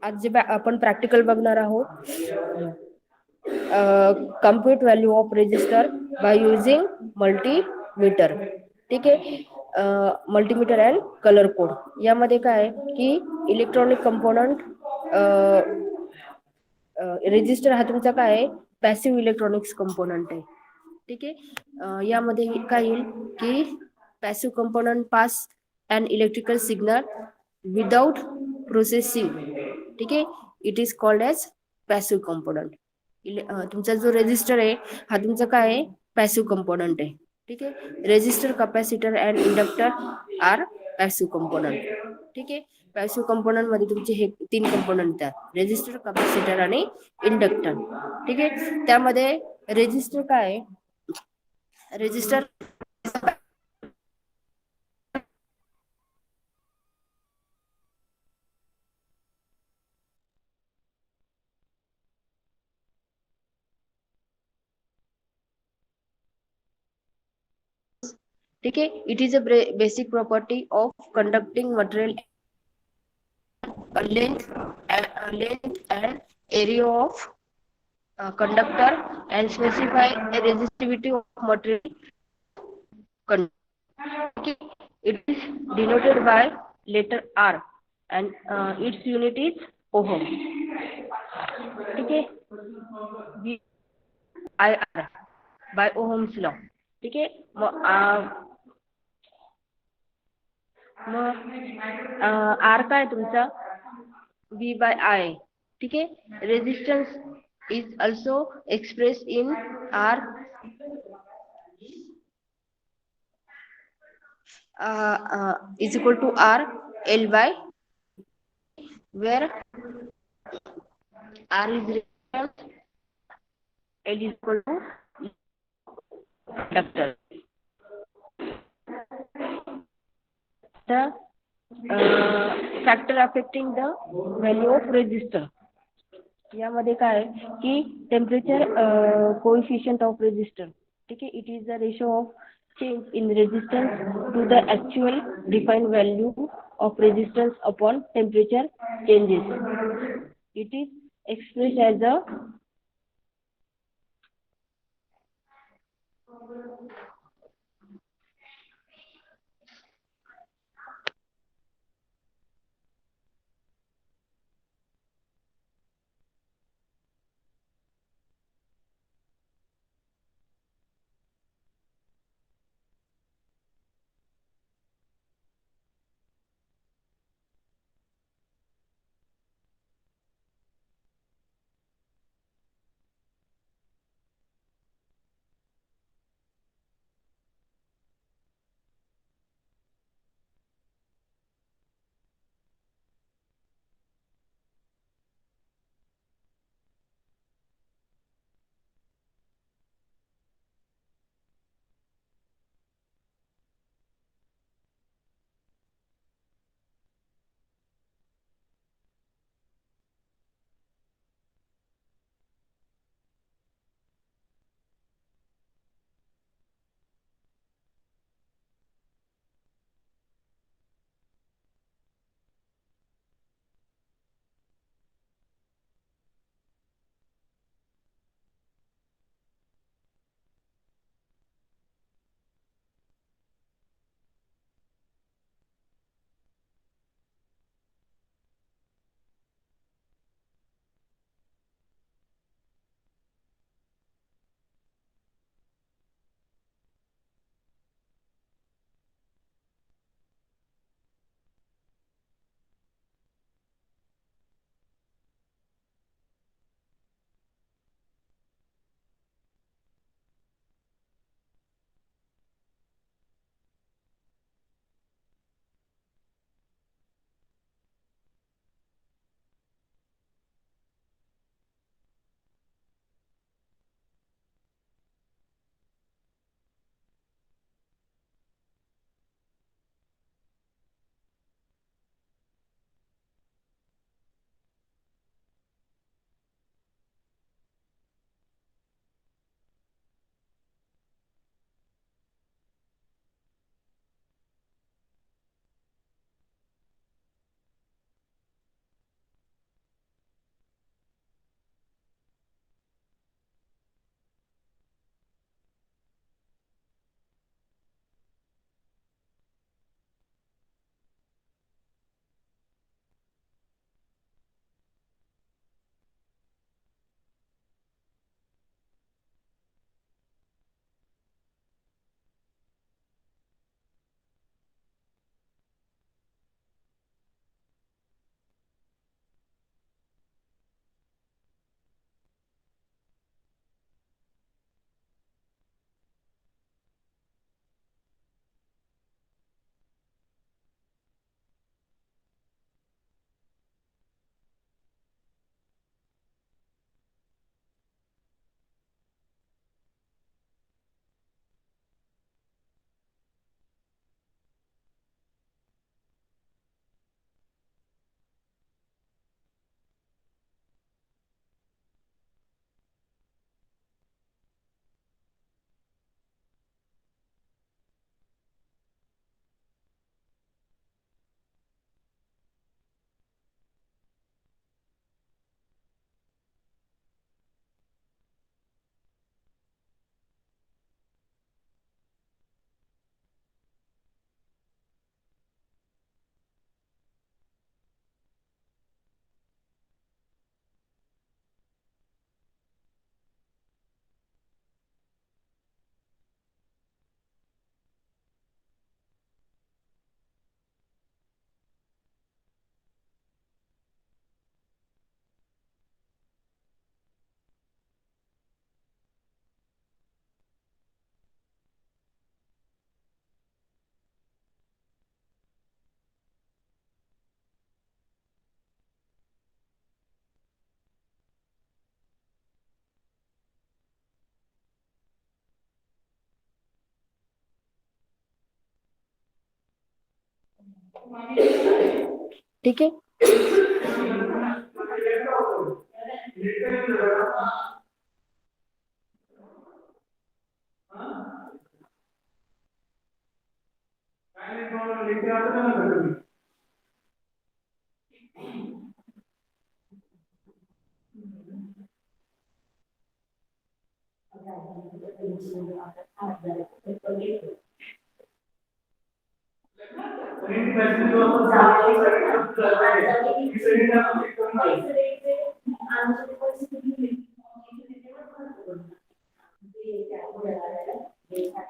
आज जे आपण प्रॅक्टिकल बघणार आहोत, compute value of resistor by using multimeter. ठीक आहे. Multimeter and colour code. यामध्ये काय आहे की इलेक्ट्रॉनिक कंपोनंट, रेजिस्टर हा तुमचा काय आहे, पॅसिव्ह इलेक्ट्रॉनिक्स कंपोनंट आहे. ठीक आहे. यामध्ये काय येईल की passive component pass and electrical signal without processing. ठीक आहे. It is called as passive component. तुमचा जो रेजिस्टर आहे हा तुमचा काय आहे, पॅसिव्ह कंपोनंट आहे. ठीक आहे. Resistor, capacitor and inductor are passive component. ठीक आहे. पॅसिव्ह कंपोनंट मध्ये तुमचे हे 3 कंपोनंट आहेत, रेजिस्टर, कॅपॅसिटर आणि इंडक्टर. ठीक आहे. त्यामध्ये रेजिस्टर काय आहे, रेजिस्टर ठीक आहे. It is a basic property of conducting material, length and area of conductor, and specify a resistivity of material conductor. It is denoted by letter R and its unit is ohm. ठीक आहे. IR by Ohm's law. ठीक आहे. मग R काय तुमचा, V by I. ठीक आहे. Resistance is also express in R is equal to R L by, where R is resistance, L is equal to inductor. The factor affecting the value of resistor. यामध्ये काय आहे की temperature coefficient of resistor. ठीक आहे. It is the ratio of change in resistance to the actual defined value of resistance upon temperature changes. It is expressed as a ठीक है।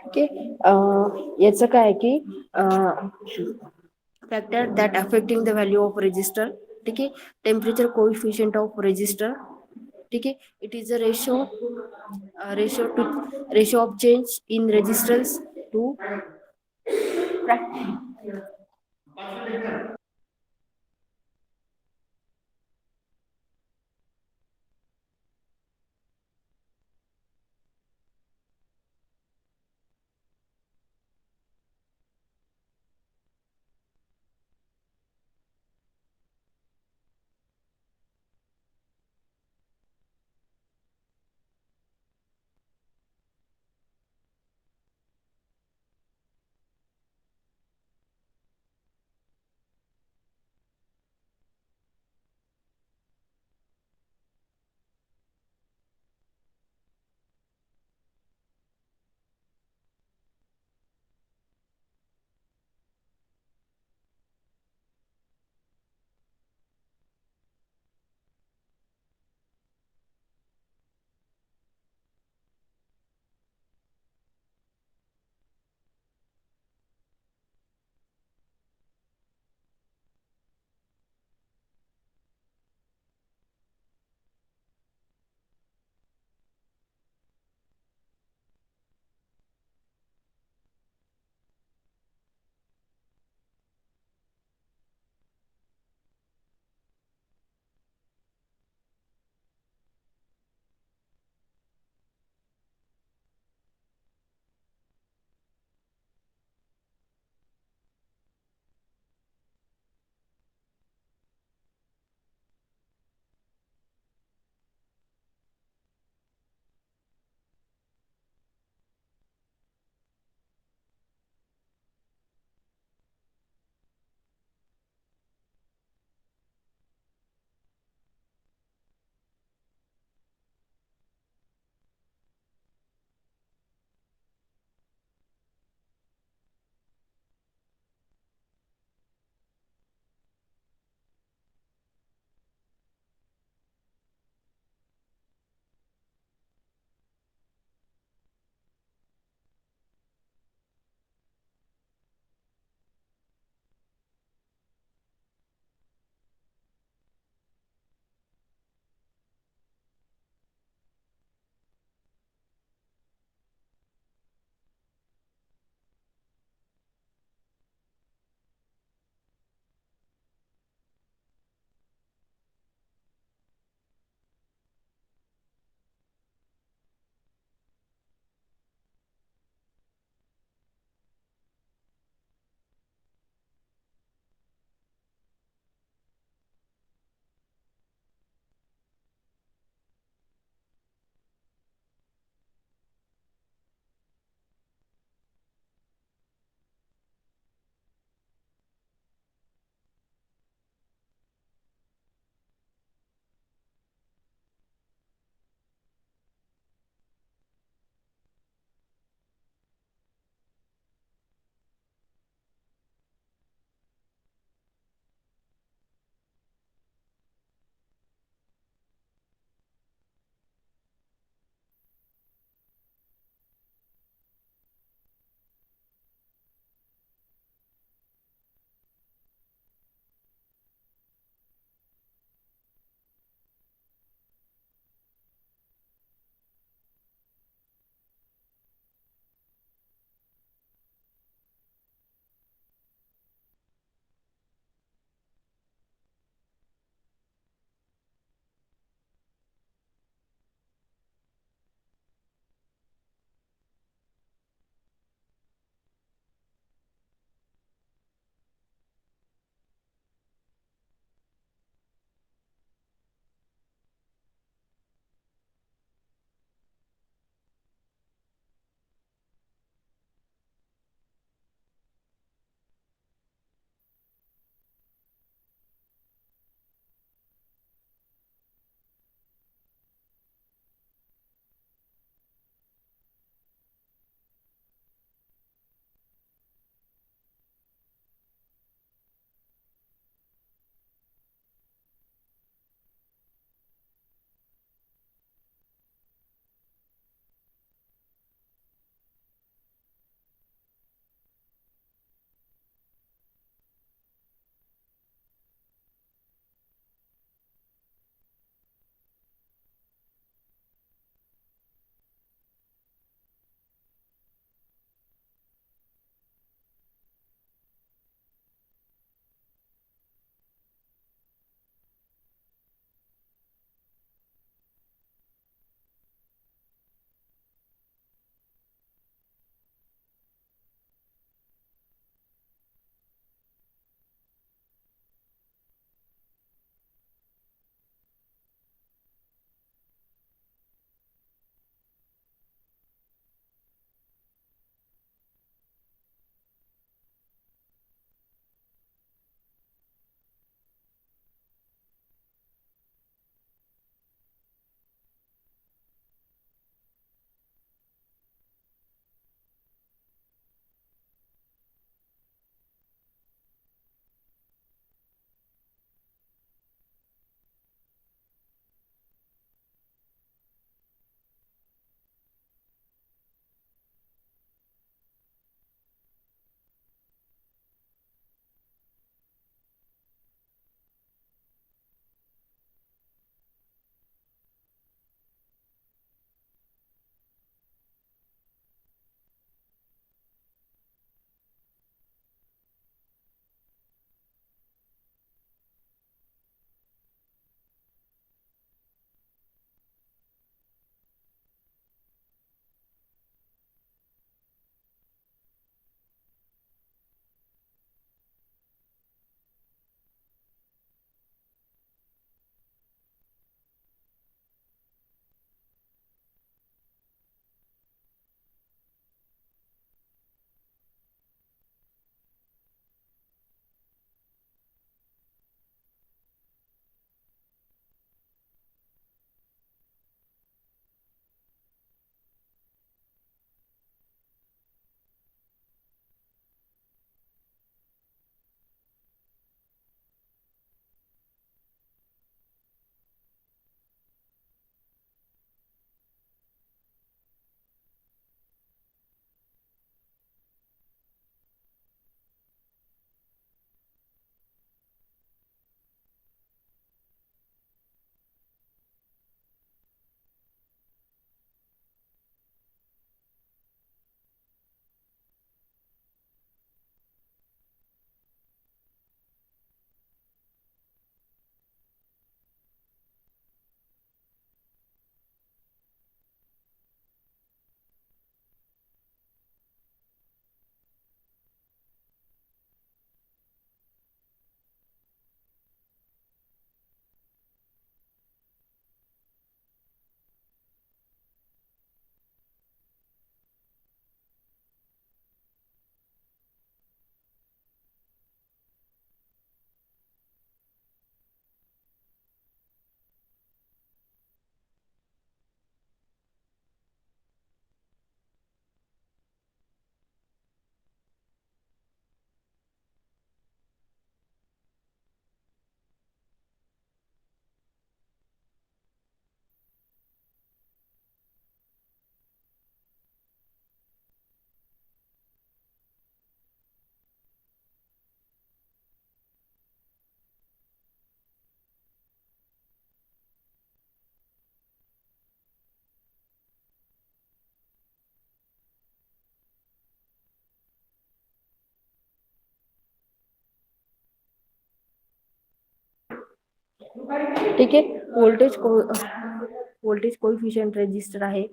Okay, याचं काय आहे की factor that affecting the value of resistor. ठीक आहे. Temperature coefficient of resistor. ठीक आहे. It is a ratio of change in resistance to ठीक आहे. व्होल्टेज कोइफिशियंट रेजिस्टर आहे,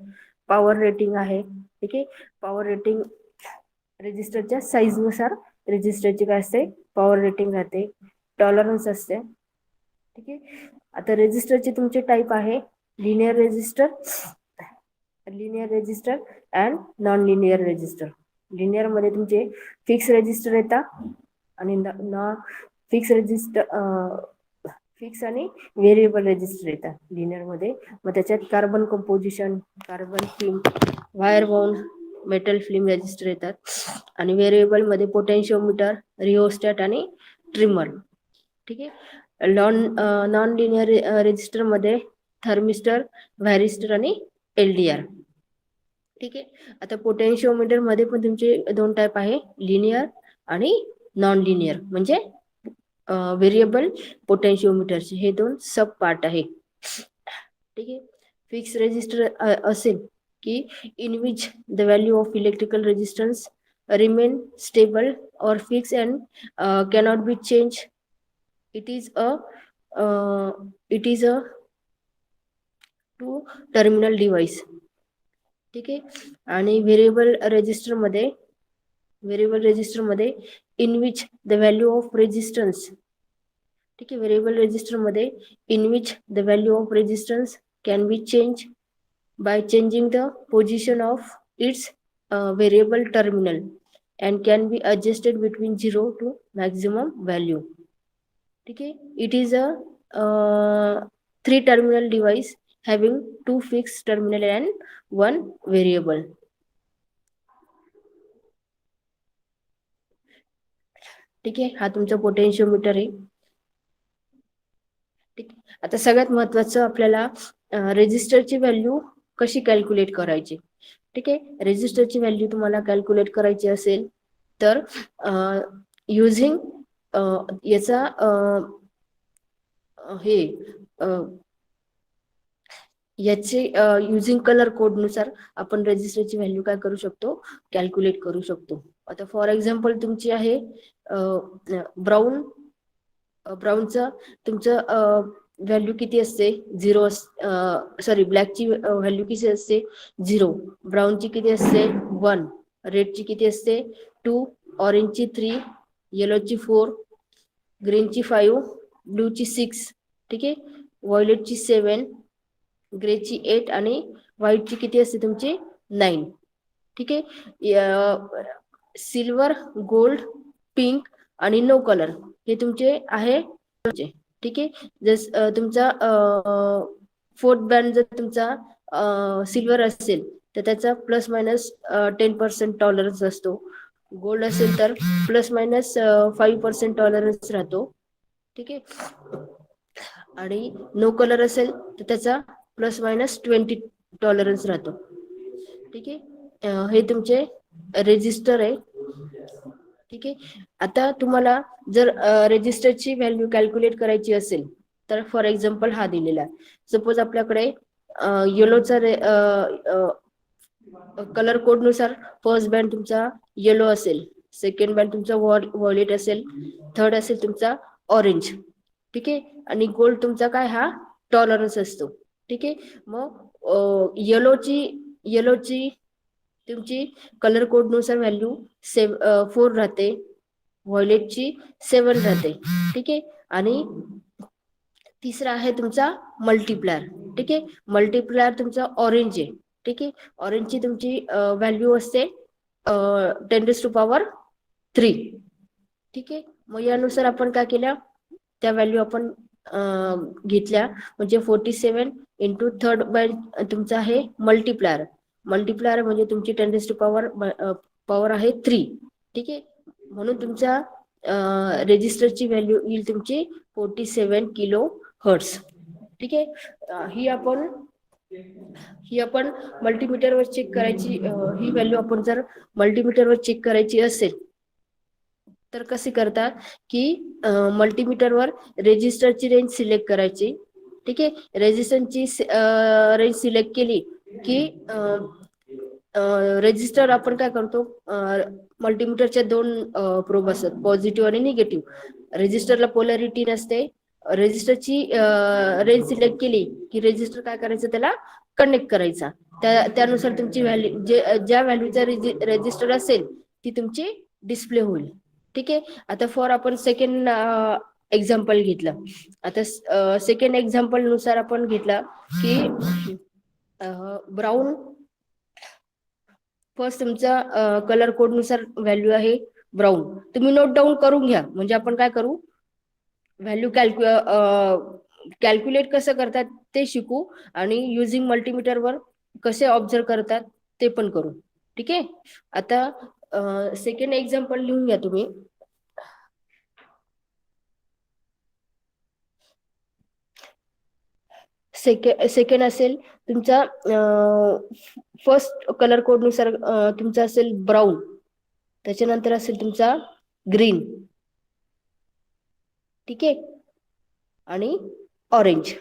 पॉवर रेटिंग आहे. ठीक आहे. पॉवर रेटिंग रेजिस्टरच्या साईज नुसार रेजिस्टरची काय असते, पॉवर रेटिंग राहते, टॉलरन्स असते. ठीक आहे. आता रेजिस्टरचे तुमचे टाईप आहे linear resistor and non linear resistor. Linear मध्ये तुमचे फिक्स रेजिस्टर येतात आणि फिक्स आणि व्हेरिएबल रेजिस्टर येतात लिनियर मध्ये. मग त्याच्यात carbon composition, carbon film, wire bound, metal film resistor येतात. आणि व्हेरिएबल मध्ये पोटेन्शिओमीटर, रिओस्टॅट आणि ट्रिमर. ठीक आहे. नॉन लिनियर रेजिस्टर मध्ये थर्मिस्टर, व्हॅरिस्टर आणि LDR. ठीक आहे. आता पोटेन्शिओमीटर मध्ये पण तुमचे दोन टाईप आहे, लिनियर आणि नॉन लिनियर, म्हणजे व्हेरिएबल पोटेन्शिओमीटरचे हे दोन सब पार्ट आहे. ठीक आहे. फिक्स रेजिस्टर असेल की in which the value of electrical resistance remain stable or fixed and cannot be changed. It is a two terminal device. ठीक आहे. आणि व्हेरिएबल रेजिस्टर मध्ये in which the value of resistance. ठीक आहे. Variable resistor मध्ये in which the value of resistance can be change by changing the position of its variable terminal and can be adjusted between 0 to maximum value. ठीक आहे. It is a 3-terminal device having 2 fixed terminal and 1 variable. ठीक आहे. हा तुमचा potentiometer आहे. ठीक. आता सगळ्यात महत्वाचं आपल्याला रेजिस्टरची व्हॅल्यू कशी कॅल्क्युलेट करायची. ठीक आहे. रेजिस्टरची व्हॅल्यू तुम्हाला कॅल्क्युलेट करायची असेल तर युझिंग याचा याचे युझिंग कलर कोड नुसार आपण रेजिस्टरची व्हॅल्यू काय करू शकतो, कॅल्क्युलेट करू शकतो. आता फॉर एक्झाम्पल तुमची आहे ब्राऊनचं तुमचं व्हॅल्यू किती असते, 0. ब्लॅकची व्हॅल्यू किती असते, 0. ब्राऊनची किती असते, 1. रेडची किती असते, 2. ऑरेंजची 3. येलोची 4. ग्रीनची 5. ब्लूची 6. ठीक आहे. व्हायोलेटची 7. ग्रेची 8 आणि व्हाईटची किती असते तुमची, 9. ठीक आहे. सिल्वर, गोल्ड, पिंक आणि नो कलर हे तुमचे आहे. ठीक आहे. जस तुमचा 4th बँड जर तुमचा सिल्वर असेल तर त्याचा ±10% टॉलरन्स असतो. गोल्ड असेल तर ±5% टॉलरन्स राहतो. ठीक आहे. आणि नो कलर असेल तर त्याचा ±20 टॉलरन्स राहतो. ठीक आहे. हे तुमचे रेजिस्टर आहे. ठीक आहे. आता तुम्हाला जर रेजिस्टरची व्हॅल्यू कॅल्क्युलेट करायची असेल तर फॉर एक्झाम्पल हा दिलेला आहे. सपोज आपल्याकडे येलोचा कलर कोड नुसार फर्स्ट बँड तुमचा येलो असेल, सेकंड बँड तुमचा व्हायोलेट असेल, थर्ड असेल तुमचा ऑरेंज. ठीक आहे. आणि गोल्ड तुमचा काय हा टॉलरन्स असतो. ठीक आहे. मग येलोची तुमची कलर कोड नुसार व्हॅल्यू 4 राहते, व्हायोलेटची 7 राहते. ठीक आहे. आणि तिसरा आहे तुमचा मल्टीप्लायर. ठीक आहे. मल्टीप्लायर तुमचा ऑरेंज आहे. ठीक आहे. ऑरेंजची तुमची व्हॅल्यू असते 10⁻³ ठीक आहे. मग यानुसार आपण काय केल्या, त्या व्हॅल्यू आपण घेतल्या. म्हणजे 47 इंटू थर्ड बाय तुमचा आहे मल्टीप्लायर म्हणजे तुमची 10⁻³ आहे 3. ठीक आहे. म्हणून तुमच्या रेजिस्टरची व्हॅल्यू येईल तुमची 47 किलो हर्ट्स. ठीक आहे. ही आपण मल्टीमीटरवर चेक करायची. ही व्हॅल्यू आपण जर मल्टीमीटरवर चेक करायची असेल तर कसे करतात की मल्टीमीटरवर रेजिस्टरची रेंज सिलेक्ट करायची. ठीक आहे. रेजिस्टरची रेंज सिलेक्ट केली की रेजिस्टर आपण काय करतो, मल्टीमीटरच्या 2 प्रोब असतात, पॉझिटिव्ह आणि निगेटिव्ह. रेजिस्टरला पोलॅरिटी नसते रेजिस्टरची रेंज सिलेक्ट केली की रेजिस्टर काय करायचं, त्याला कनेक्ट करायचा. त्यानुसार तुमची व्हॅल्यू ज्या व्हॅल्यूचा रेजिस्टर असेल ती तुमची डिस्प्ले होईल. ठीक आहे. आता फॉर आपण सेकंड एक्झाम्पल घेतलं. आता सेकंड एक्झाम्पल नुसार आपण घेतलं की ब्राऊन फर्स्ट तुमचा कलर कोड नुसार व्हॅल्यू आहे ब्राऊन. तुम्ही नोट डाऊन करून घ्या, म्हणजे आपण काय करू, व्हॅल्यू कॅल्क्युलेट कसं करतात ते शिकू आणि युजिंग मल्टीमीटरवर कसे ऑब्झर्व करतात ते पण करू. ठीक आहे. आता सेकंड एक्झाम्पल लिहून घ्या तुम्ही. सेकंड असेल तुमचा फर्स्ट कलर कोड नुसार तुमचा असेल ब्राऊन, त्याच्यानंतर असेल तुमचा ग्रीन. ठीक आहे. आणि ऑरेंज.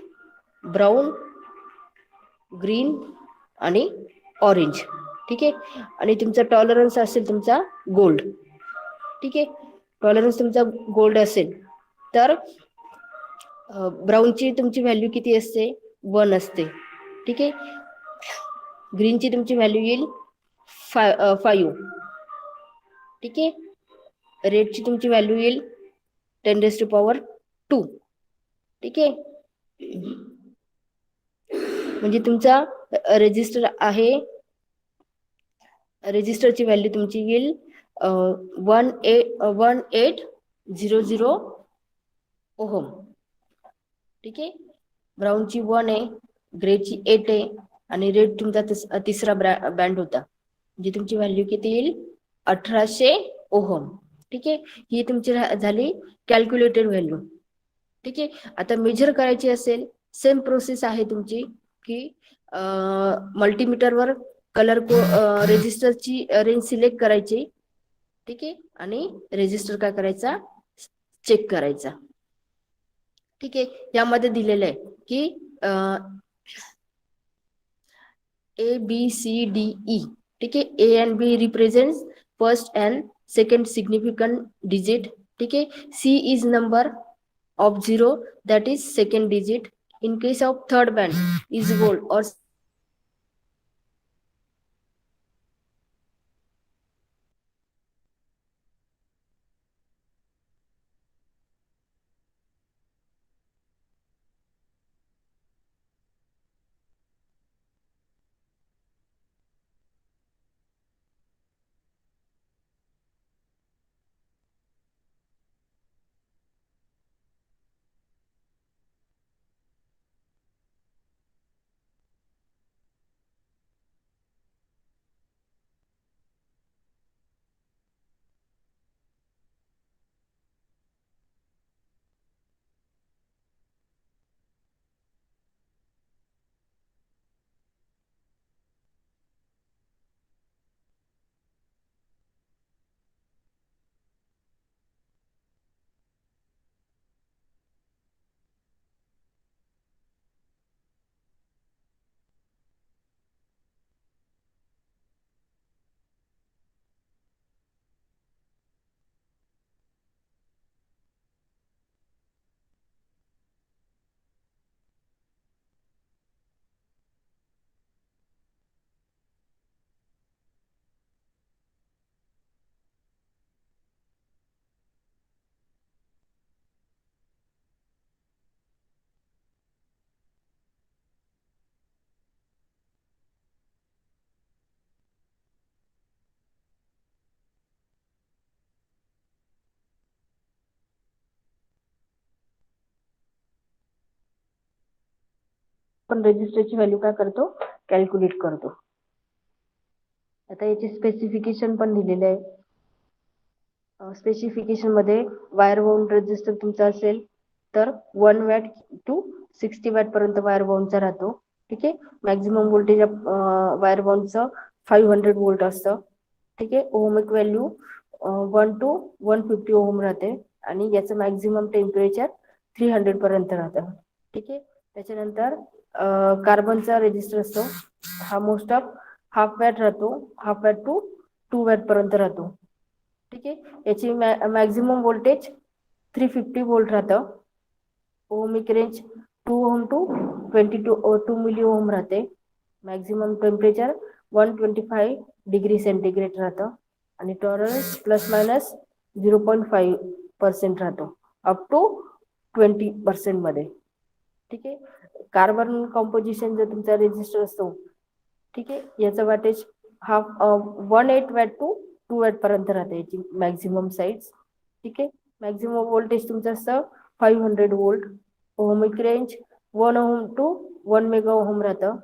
ब्राऊन, ग्रीन आणि ऑरेंज. ठीक आहे. आणि तुमचा टॉलरन्स असेल तुमचा गोल्ड. ठीक आहे. टॉलरन्स तुमचा गोल्ड असेल तर ब्राऊनची तुमची व्हॅल्यू किती असते, 1 असते. ठीक आहे. ग्रीनची तुमची व्हॅल्यू येईल 5. ठीक आहे. रेडची तुमची व्हॅल्यू येईल 10⁻². ठीक आहे. म्हणजे तुमचा रेजिस्टर आहे, रेजिस्टरची व्हॅल्यू तुमची येईल 1800 ओहम. ठीक आहे. ब्राऊनची 1 आहे, ग्रेची 8 आहे आणि रेड तुमचा तिसरा बँड होता, म्हणजे तुमची व्हॅल्यू किती येईल 1800 ओहम. ठीक आहे. ही तुमची झाली कॅल्क्युलेटेड व्हॅल्यू. ठीक आहे. आता मेजर करायची असेल सेम प्रोसेस आहे तुमची की मल्टीमीटरवर कलर रेजिस्टरची रेंज सिलेक्ट करायची. ठीक आहे. आणि रेजिस्टर काय करायचा, चेक करायचा. ठीक आहे. यामध्ये दिलेलं आहे की ABCDE. ठीक आहे. A and B represents first and second significant digit. ठीक आहे. C is number of 0, that is second digit. In case of third band is gold or आपण रेजिस्टरची व्हॅल्यू काय करतो, कॅल्क्युलेट करतो. आता याचे स्पेसिफिकेशन पण दिलेले आहे. स्पेसिफिकेशन मध्ये वायर बाउंड रेजिस्टर तुमचा असेल तर 1 वॅट टू 60 वॅट पर्यंत वायर बाउंडचा राहतो. ठीक आहे. मॅक्झिमम व्होल्टेज वायर बाउंडचं 500 व्होल्ट असतं. ठीक आहे. ओहमिक व्हॅल्यू 1 to 150 ओहम राहते आणि याचं मॅक्झिमम टेम्परेचर 300 पर्यंत राहतं. ठीक आहे. त्याच्यानंतर कार्बनचा रेजिस्टर असतो, हा मोस्ट ऑफ हाफ वॅट राहतो, हाफ वॅट टू 2 वॅट पर्यंत राहतो. ठीक आहे. याची मॅक्झिमम व्होल्टेज 350 व्होल्ट राहतं. Ohmic range 2 ohm to 2 milli ohm राहते. मॅक्झिमम टेम्परेचर 125 डिग्री सेंटीग्रेड राहतं आणि टॉलरन्स प्लस मायनस 0.5% राहतो अप टू 20% मध्ये. ठीक आहे. कार्बन कॉम्पोजिशन जर तुमचा रेजिस्टर असतो, ठीक आहे, याचं वॅटेज 18 वॅट टू 2 वॅट पर्यंत राहते याची मॅक्झिमम साईज. ठीक आहे. मॅक्झिमम व्होल्टेज तुमचं असतं 500 volt. Ohmic range 1 ohm to 1 mega ohm राहतं.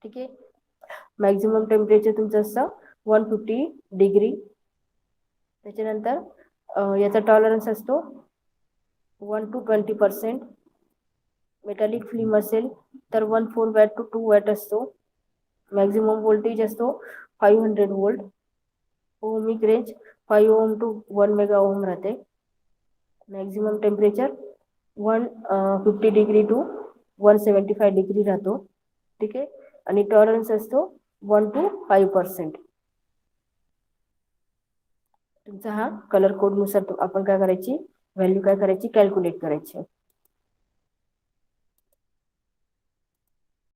ठीक आहे. मॅक्झिमम टेम्परेचर तुमचं असतं 150 डिग्री. त्याच्यानंतर याचा टॉलरन्स असतो 1 to 20%. मेटॅलिक फिल्म असेल तर 1.4 वॅट टू 2 वॅट असतो. मॅक्झिमम व्होल्टेज असतो 500 volt. Ohmic range 5 ohm to 1 mega ohm राहते. Maximum temperature 150 degree to 175 degree राहतो. ठीक आहे. आणि टॉलरन्स असतो 1 to 5%. तुमचा हा कलर कोडनुसार आपण काय करायची, व्हॅल्यू काय करायची, कॅल्क्युलेट करायची.